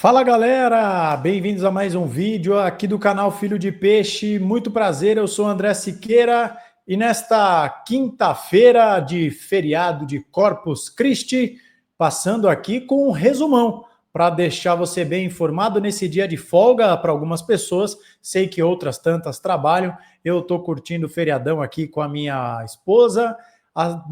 Fala galera, bem-vindos a mais um vídeo aqui do canal Filho de Peixe. Muito prazer, eu sou André Siqueira e nesta quinta-feira de feriado de Corpus Christi, passando aqui com um resumão para deixar você bem informado nesse dia de folga para algumas pessoas. Sei que outras tantas trabalham. Eu estou curtindo o feriadão aqui com a minha esposa.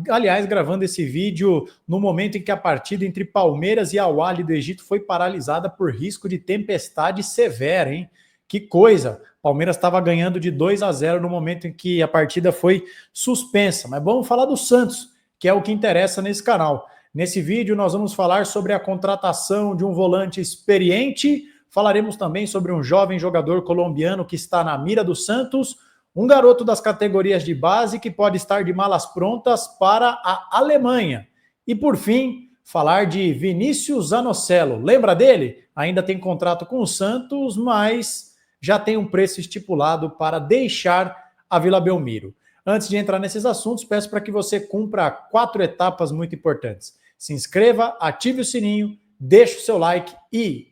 Aliás, gravando esse vídeo no momento em que a partida entre Palmeiras e Al-Ahly do Egito foi paralisada por risco de tempestade severa, hein? Que coisa! Palmeiras estava ganhando de 2-0 no momento em que a partida foi suspensa. Mas vamos falar do Santos, que é o que interessa nesse canal. Nesse vídeo nós vamos falar sobre a contratação de um volante experiente, falaremos também sobre um jovem jogador colombiano que está na mira do Santos, um garoto das categorias de base que pode estar de malas prontas para a Alemanha. E, por fim, falar de Vinícius Zanocelo. Lembra dele? Ainda tem contrato com o Santos, mas já tem um preço estipulado para deixar a Vila Belmiro. Antes de entrar nesses assuntos, peço para que você cumpra 4 etapas muito importantes. Se inscreva, ative o sininho, deixe o seu like e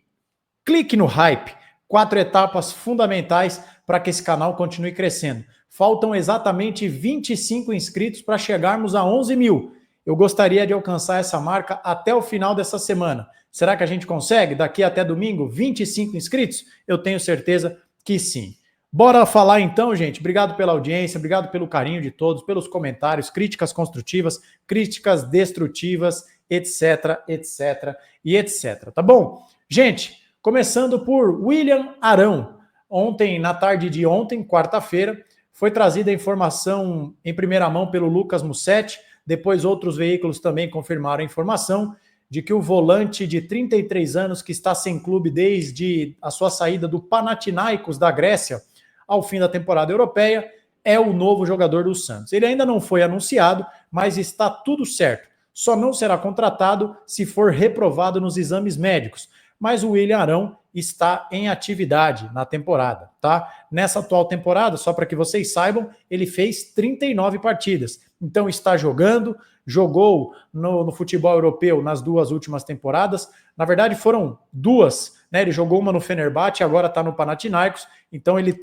clique no hype. 4 etapas fundamentais para que esse canal continue crescendo. Faltam exatamente 25 inscritos para chegarmos a 11 mil. Eu gostaria de alcançar essa marca até o final dessa semana. Será que a gente consegue? Daqui até domingo, 25 inscritos? Eu tenho certeza que sim. Bora falar então, gente. Obrigado pela audiência, obrigado pelo carinho de todos, pelos comentários, críticas construtivas, críticas destrutivas, etc, etc e etc. Tá bom? Gente, começando por William Arão. Ontem, na tarde de ontem, quarta-feira, foi trazida a informação em primeira mão pelo Lucas Mussetti, depois outros veículos também confirmaram a informação de que o volante de 33 anos, que está sem clube desde a sua saída do Panathinaikos da Grécia ao fim da temporada europeia, é o novo jogador do Santos. Ele ainda não foi anunciado, mas está tudo certo. Só não será contratado se for reprovado nos exames médicos. Mas o William Arão está em atividade na temporada, tá? Nessa atual temporada, só para que vocês saibam, ele fez 39 partidas. Então está jogando, jogou no futebol europeu nas 2 últimas temporadas. Na verdade foram 2, né? Ele jogou uma no Fenerbahçe, agora está no Panathinaikos. Então ele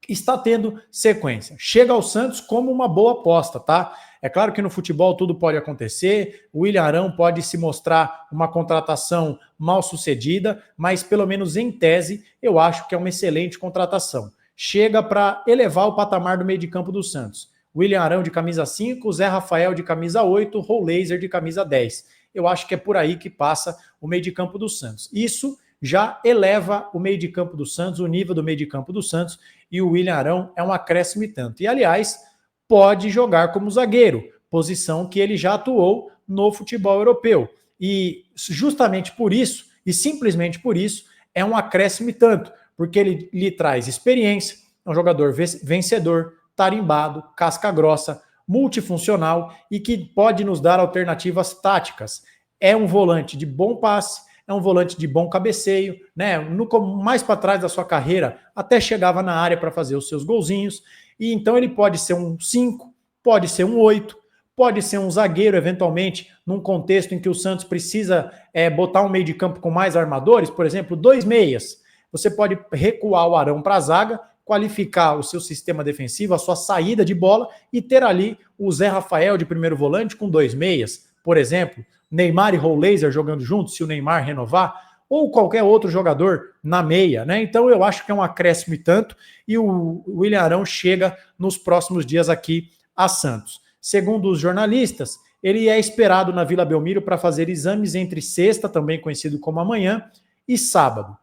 está tendo sequência. Chega ao Santos como uma boa aposta, tá? É claro que no futebol tudo pode acontecer, o William Arão pode se mostrar uma contratação mal sucedida, mas pelo menos em tese eu acho que é uma excelente contratação. Chega para elevar o patamar do meio de campo do Santos. William Arão de camisa 5, Zé Rafael de camisa 8, Rollaser de camisa 10. Eu acho que é por aí que passa o meio de campo do Santos. Isso já eleva o meio de campo do Santos, o nível do meio de campo do Santos, e o William Arão é um acréscimo e tanto. E, aliás, pode jogar como zagueiro, posição que ele já atuou no futebol europeu. E justamente por isso, e simplesmente por isso, é um acréscimo e tanto, porque ele lhe traz experiência, é um jogador vencedor, tarimbado, casca grossa, multifuncional e que pode nos dar alternativas táticas. É um volante de bom passe, é um volante de bom cabeceio, né? Mais para trás da sua carreira, até chegava na área para fazer os seus golzinhos. E então ele pode ser um 5, pode ser um 8, pode ser um zagueiro, eventualmente, num contexto em que o Santos precisa botar um meio de campo com mais armadores, por exemplo, 2 meias. Você pode recuar o Arão para a zaga, qualificar o seu sistema defensivo, a sua saída de bola e ter ali o Zé Rafael de primeiro volante com 2 meias, por exemplo, Neymar e Rollaser jogando juntos, se o Neymar renovar, ou qualquer outro jogador na meia, né? Então eu acho que é um acréscimo e tanto, e o William Arão chega nos próximos dias aqui a Santos. Segundo os jornalistas, ele é esperado na Vila Belmiro para fazer exames entre sexta, também conhecido como amanhã, e sábado.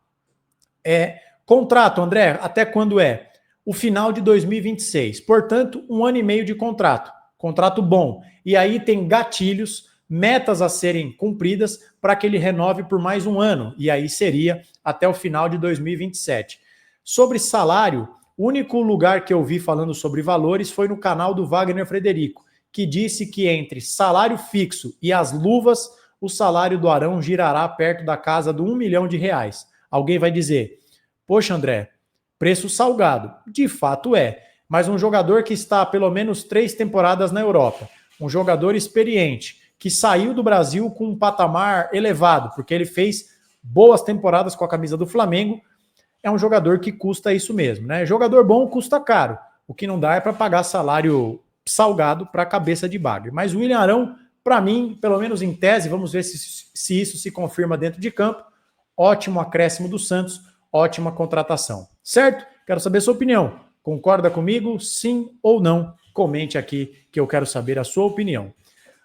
Contrato, André, até quando é? O final de 2026. Portanto, 1 ano e meio de contrato. Contrato bom. E aí tem gatilhos, metas a serem cumpridas para que ele renove por mais 1 ano, e aí seria até o final de 2027. Sobre salário, o único lugar que eu vi falando sobre valores foi no canal do Wagner Frederico, que disse que entre salário fixo e as luvas, o salário do Arão girará perto da casa do R$1 milhão. Alguém vai dizer, poxa André, preço salgado. De fato é, mas um jogador que está há pelo menos 3 temporadas na Europa, um jogador experiente, que saiu do Brasil com um patamar elevado, porque ele fez boas temporadas com a camisa do Flamengo, é um jogador que custa isso mesmo, né? Jogador bom custa caro. O que não dá é para pagar salário salgado para a cabeça de bagre. Mas o William Arão, para mim, pelo menos em tese, vamos ver se isso se confirma dentro de campo, ótimo acréscimo do Santos, ótima contratação. Certo? Quero saber a sua opinião. Concorda comigo? Sim ou não? Comente aqui que eu quero saber a sua opinião.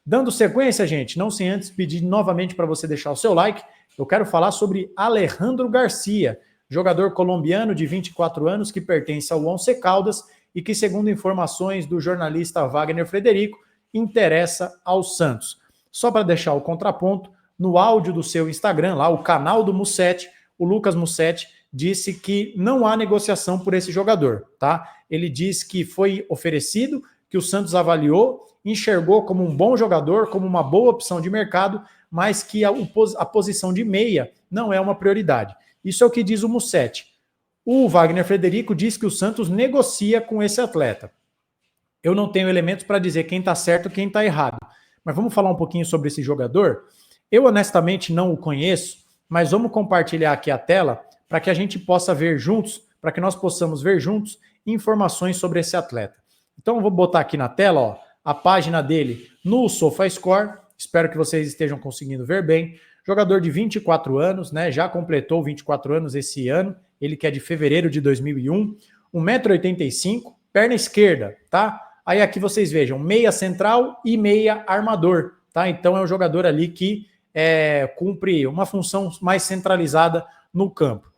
Dando sequência, gente, não sem antes pedir novamente para você deixar o seu like, eu quero falar sobre Alejandro Garcia, jogador colombiano de 24 anos que pertence ao Once Caldas e que, segundo informações do jornalista Wagner Frederico, interessa ao Santos. Só para deixar o contraponto, no áudio do seu Instagram, lá o canal do Musetti, o Lucas Musetti disse que não há negociação por esse jogador, tá? Ele diz que foi oferecido, que o Santos avaliou, enxergou como um bom jogador, como uma boa opção de mercado, mas que a posição de meia não é uma prioridade. Isso é o que diz o Musetti. O Wagner Frederico diz que o Santos negocia com esse atleta. Eu não tenho elementos para dizer quem está certo e quem está errado, mas vamos falar um pouquinho sobre esse jogador. Eu honestamente não o conheço, mas vamos compartilhar aqui a tela para que a gente possa ver juntos, para que nós possamos ver juntos informações sobre esse atleta. Então eu vou botar aqui na tela, ó, a página dele no SofaScore, espero que vocês estejam conseguindo ver bem. Jogador de 24 anos, né? Já completou 24 anos esse ano, ele que é de fevereiro de 2001, 1,85 m, perna esquerda, tá? Aí aqui vocês vejam, meia central e meia armador, tá? Então é um jogador ali que cumpre uma função mais centralizada no campo.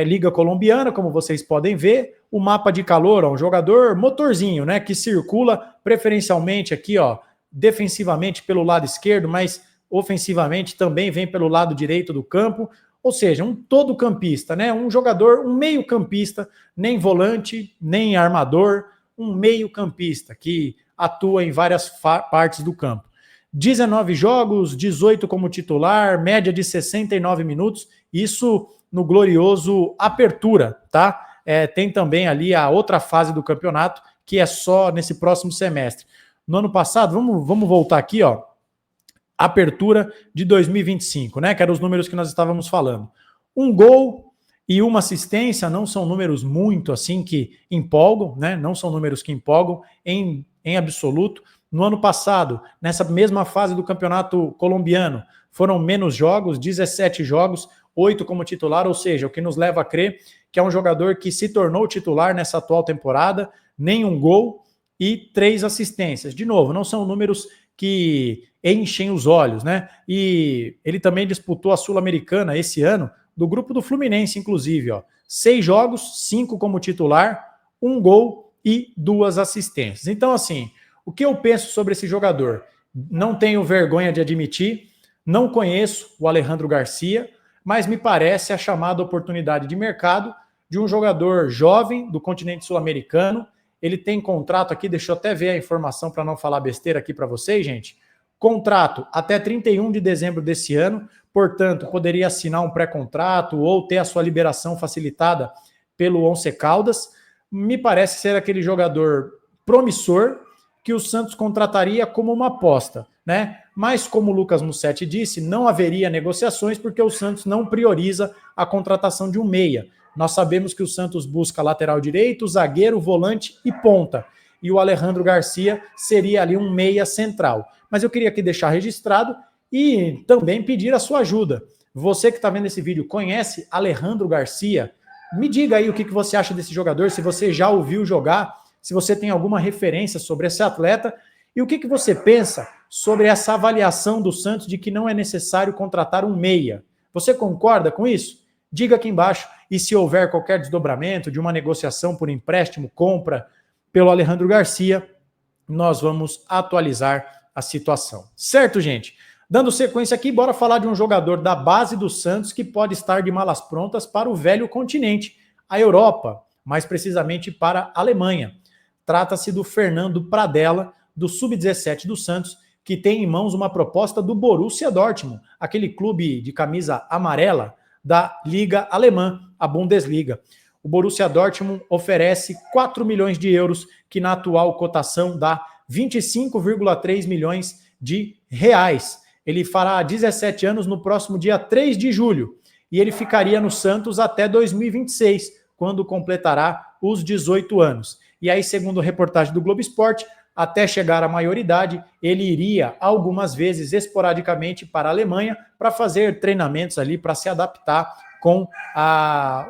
Liga colombiana, como vocês podem ver, o mapa de calor, ó, um jogador motorzinho, né? Que circula preferencialmente aqui, ó, defensivamente pelo lado esquerdo, mas ofensivamente também vem pelo lado direito do campo, ou seja, um todo campista, né? Um jogador, um meio campista, nem volante, nem armador, um meio campista que atua em várias partes do campo. 19 jogos, 18 como titular, média de 69 minutos, isso no glorioso Apertura, tá? Tem também ali a outra fase do campeonato, que é só nesse próximo semestre. No ano passado, vamos voltar aqui, ó, Apertura de 2025, né? Que eram os números que nós estávamos falando. Um gol e uma assistência não são números muito assim que empolgam, né? Não são números que empolgam em absoluto. No ano passado, nessa mesma fase do campeonato colombiano, foram menos jogos, 17 jogos, 8 como titular, ou seja, o que nos leva a crer que é um jogador que se tornou titular nessa atual temporada, nenhum gol e 3 assistências. De novo, não são números que enchem os olhos, né? E ele também disputou a Sul-Americana esse ano, do grupo do Fluminense, inclusive, ó. 6 jogos, 5 como titular, 1 gol e 2 assistências. Então, assim, o que eu penso sobre esse jogador? Não tenho vergonha de admitir, não conheço o Alejandro Garcia, mas me parece a chamada oportunidade de mercado de um jogador jovem do continente sul-americano. Ele tem contrato aqui, deixa eu até ver a informação para não falar besteira aqui para vocês, gente. Contrato até 31 de dezembro desse ano, portanto, poderia assinar um pré-contrato ou ter a sua liberação facilitada pelo Once Caldas. Me parece ser aquele jogador promissor que o Santos contrataria como uma aposta, né? Mas, como o Lucas Musetti disse, não haveria negociações porque o Santos não prioriza a contratação de um meia. Nós sabemos que o Santos busca lateral direito, zagueiro, volante e ponta. E o Alejandro Garcia seria ali um meia central. Mas eu queria aqui deixar registrado e também pedir a sua ajuda. Você que está vendo esse vídeo conhece Alejandro Garcia? Me diga aí o que você acha desse jogador, se você já ouviu jogar, se você tem alguma referência sobre esse atleta e o que você pensa sobre essa avaliação do Santos de que não é necessário contratar um meia. Você concorda com isso? Diga aqui embaixo e se houver qualquer desdobramento de uma negociação por empréstimo, compra pelo Alejandro Garcia, nós vamos atualizar a situação. Certo, gente? Dando sequência aqui, bora falar de um jogador da base do Santos que pode estar de malas prontas para o velho continente, a Europa, mais precisamente para a Alemanha. Trata-se do Fernando Pradella, do Sub-17 do Santos, que tem em mãos uma proposta do Borussia Dortmund, aquele clube de camisa amarela da Liga Alemã, a Bundesliga. O Borussia Dortmund oferece 4 milhões de euros, que na atual cotação dá 25,3 milhões de reais. Ele fará 17 anos no próximo dia 3 de julho. e ele ficaria no Santos até 2026, quando completará os 18 anos. E aí, segundo reportagem do Globo Esporte, até chegar à maioridade, ele iria algumas vezes, esporadicamente, para a Alemanha para fazer treinamentos ali, para se adaptar com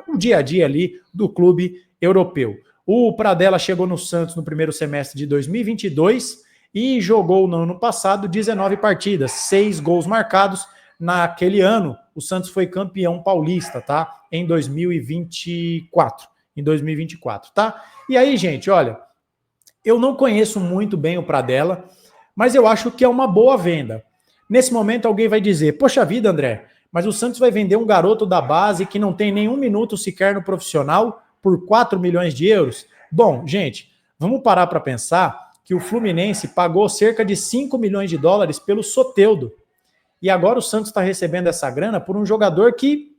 o dia a dia ali do clube europeu. O Pradella chegou no Santos no primeiro semestre de 2022 e jogou no ano passado 19 partidas, 6 gols marcados. Naquele ano, o Santos foi campeão paulista, tá? Em 2024. Tá? E aí, gente, olha, eu não conheço muito bem o Pradella, mas eu acho que é uma boa venda. Nesse momento, alguém vai dizer, poxa vida, André, mas o Santos vai vender um garoto da base que não tem nenhum minuto sequer no profissional por 4 milhões de euros? Bom, gente, vamos parar para pensar que o Fluminense pagou cerca de 5 milhões de dólares pelo Soteldo. E agora o Santos está recebendo essa grana por um jogador que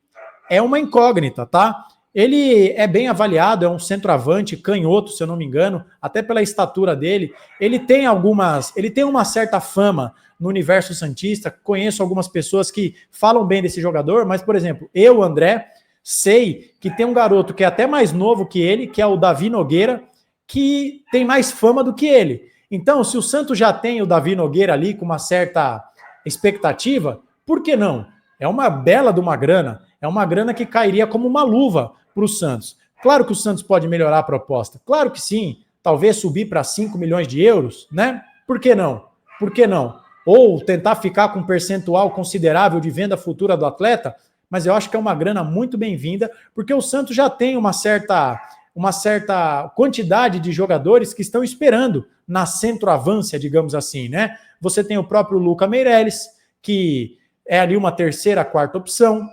é uma incógnita, tá? Ele é bem avaliado, é um centroavante, canhoto, se eu não me engano, até pela estatura dele. Ele tem uma certa fama no universo santista. Conheço algumas pessoas que falam bem desse jogador, mas, por exemplo, eu, André, sei que tem um garoto que é até mais novo que ele, que é o Davi Nogueira, que tem mais fama do que ele. Então, se o Santos já tem o Davi Nogueira ali com uma certa expectativa, por que não? É uma bela de uma grana, é uma grana que cairia como uma luva para o Santos. Claro que o Santos pode melhorar a proposta, claro que sim, talvez subir para 5 milhões de euros, né? Por que não? Por que não? Ou tentar ficar com um percentual considerável de venda futura do atleta, mas eu acho que é uma grana muito bem-vinda, porque o Santos já tem uma certa quantidade de jogadores que estão esperando na centroavância, digamos assim, né? Você tem o próprio Lucas Meireles, que é ali uma terceira, quarta opção.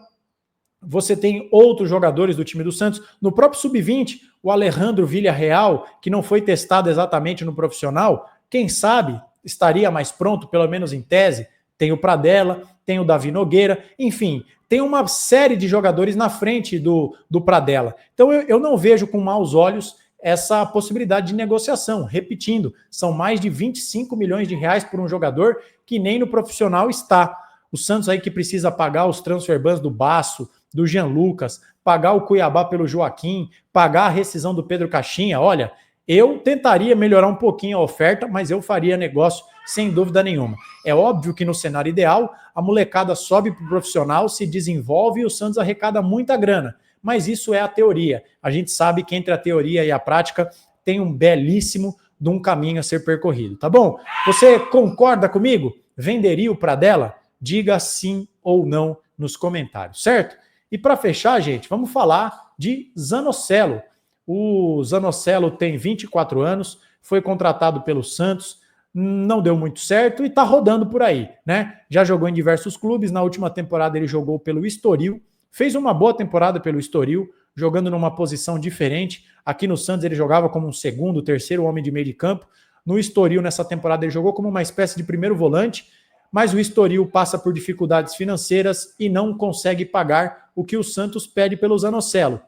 Você tem outros jogadores do time do Santos. No próprio Sub-20, o Alejandro Villarreal, que não foi testado exatamente no profissional, quem sabe estaria mais pronto, pelo menos em tese. Tem o Pradella, tem o Davi Nogueira, enfim, tem uma série de jogadores na frente do Pradella. Então eu não vejo com maus olhos essa possibilidade de negociação. Repetindo, são mais de 25 milhões de reais por um jogador que nem no profissional está. O Santos aí que precisa pagar os transfer bans do Basso, do Jean Lucas, pagar o Cuiabá pelo Joaquim, pagar a rescisão do Pedro Caixinha. Olha, eu tentaria melhorar um pouquinho a oferta, mas eu faria negócio sem dúvida nenhuma. É óbvio que no cenário ideal, a molecada sobe para o profissional, se desenvolve e o Santos arrecada muita grana. Mas isso é a teoria. A gente sabe que entre a teoria e a prática tem um belíssimo de um caminho a ser percorrido, tá bom? Você concorda comigo? Venderia o Pradella? Diga sim ou não nos comentários, certo? E para fechar, gente, vamos falar de Zanocelo. O Zanocelo tem 24 anos, foi contratado pelo Santos, não deu muito certo e está rodando por aí, né? Já jogou em diversos clubes, na última temporada ele jogou pelo Estoril, fez uma boa temporada pelo Estoril, jogando numa posição diferente. Aqui no Santos ele jogava como um segundo, terceiro homem de meio de campo. No Estoril, nessa temporada, ele jogou como uma espécie de primeiro volante, mas o Estoril passa por dificuldades financeiras e não consegue pagar o que o Santos pede pelo Zanocelo.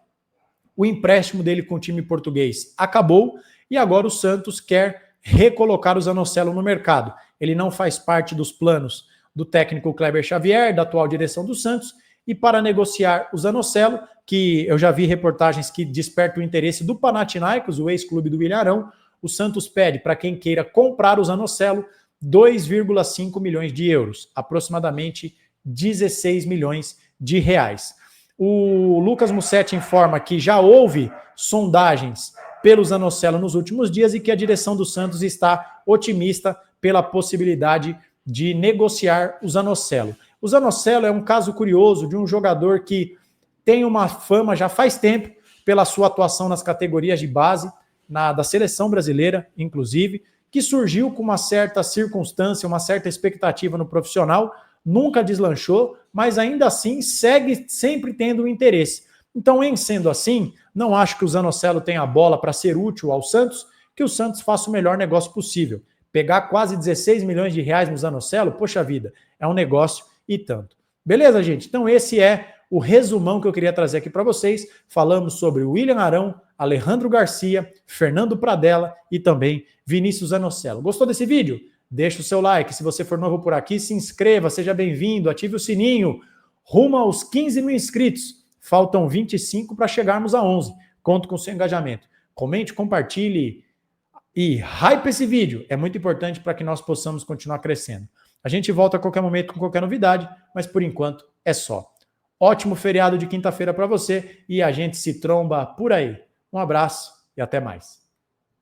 O empréstimo dele com o time português acabou e agora o Santos quer recolocar o Zanocelo no mercado. Ele não faz parte dos planos do técnico Kleber Xavier, da atual direção do Santos, e para negociar o Zanocelo, que eu já vi reportagens que despertam o interesse do Panathinaikos, o ex-clube do Ilharão, o Santos pede para quem queira comprar o Zanocelo 2,5 milhões de euros, aproximadamente 16 milhões de reais. O Lucas Mussetti informa que já houve sondagens pelo Zanocelo nos últimos dias e que a direção do Santos está otimista pela possibilidade de negociar o Zanocelo. O Zanocelo é um caso curioso de um jogador que tem uma fama já faz tempo pela sua atuação nas categorias de base, da seleção brasileira, inclusive, que surgiu com uma certa circunstância, uma certa expectativa no profissional, nunca deslanchou, mas ainda assim segue sempre tendo um interesse. Então, em sendo assim, não acho que o Zanocelo tenha a bola para ser útil ao Santos, que o Santos faça o melhor negócio possível. Pegar quase 16 milhões de reais no Zanocelo, poxa vida, é um negócio e tanto. Beleza, gente? Então esse é o resumão que eu queria trazer aqui para vocês. Falamos sobre William Arão, Alejandro Garcia, Fernando Pradella e também Vinícius Zanocelo. Gostou desse vídeo? Deixa o seu like. Se você for novo por aqui, se inscreva, seja bem-vindo, ative o sininho. rumo aos 15 mil inscritos. Faltam 25 para chegarmos a 11. Conto com o seu engajamento. Comente, compartilhe e hype esse vídeo. É muito importante para que nós possamos continuar crescendo. A gente volta a qualquer momento com qualquer novidade, mas por enquanto é só. Ótimo feriado de quinta-feira para você e a gente se tromba por aí. Um abraço e até mais.